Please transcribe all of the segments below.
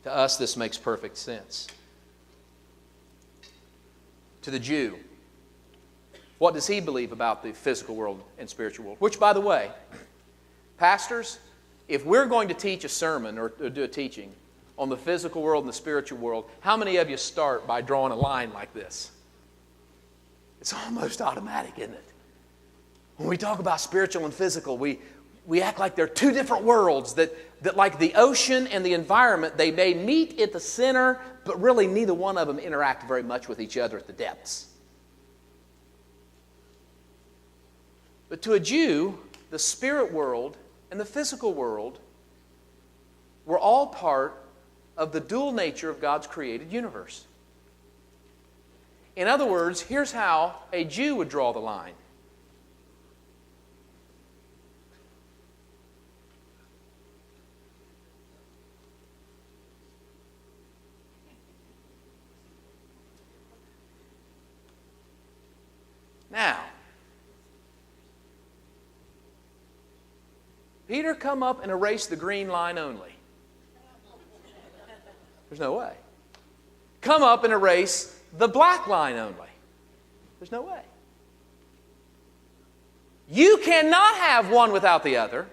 To us, this makes perfect sense. To the Jew, what does he believe about the physical world and spiritual world? Which, by the way, pastors, if we're going to teach a sermon or do a teaching on the physical world and the spiritual world, how many of you start by drawing a line like this? It's almost automatic, isn't it? When we talk about spiritual and physical, we act like they're two different worlds, that like the ocean and the environment, they may meet at the center, but really neither one of them interact very much with each other at the depths. But to a Jew, the spirit world and the physical world were all part of the dual nature of God's created universe. In other words, here's how a Jew would draw the line. Now, Peter, come up and erase the green line only. There's no way. Come up and erase the black line only. There's no way. You cannot have one without the other,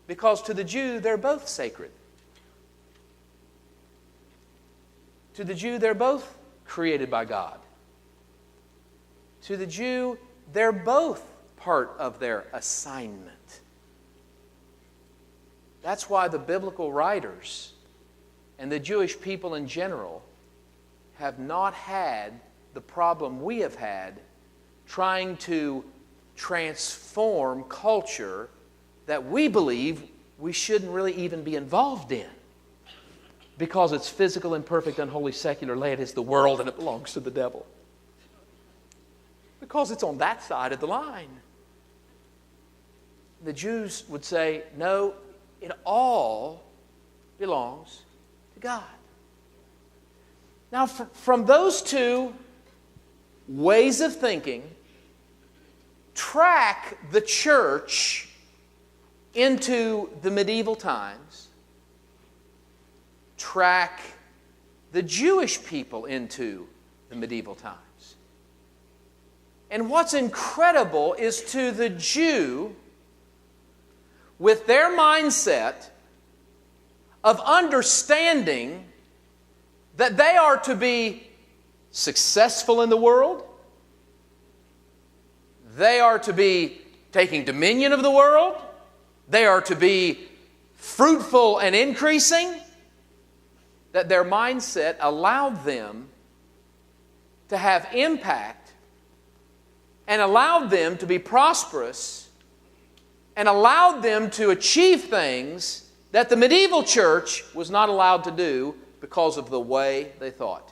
because to the Jew, they're both sacred. To the Jew, they're both created by God. To the Jew, they're both part of their assignment. That's why the biblical writers and the Jewish people in general have not had the problem we have had trying to transform culture that we believe we shouldn't really even be involved in, because it's physical, imperfect, unholy, secular, lay it is the world and it belongs to the devil. Because it's on that side of the line. The Jews would say, no, it all belongs to God. Now, from those two ways of thinking, track the church into the medieval times, track the Jewish people into the medieval times. And what's incredible is, to the Jew, with their mindset of understanding that they are to be successful in the world, they are to be taking dominion of the world, they are to be fruitful and increasing, that their mindset allowed them to have impact and allowed them to be prosperous and allowed them to achieve things that the medieval church was not allowed to do because of the way they thought.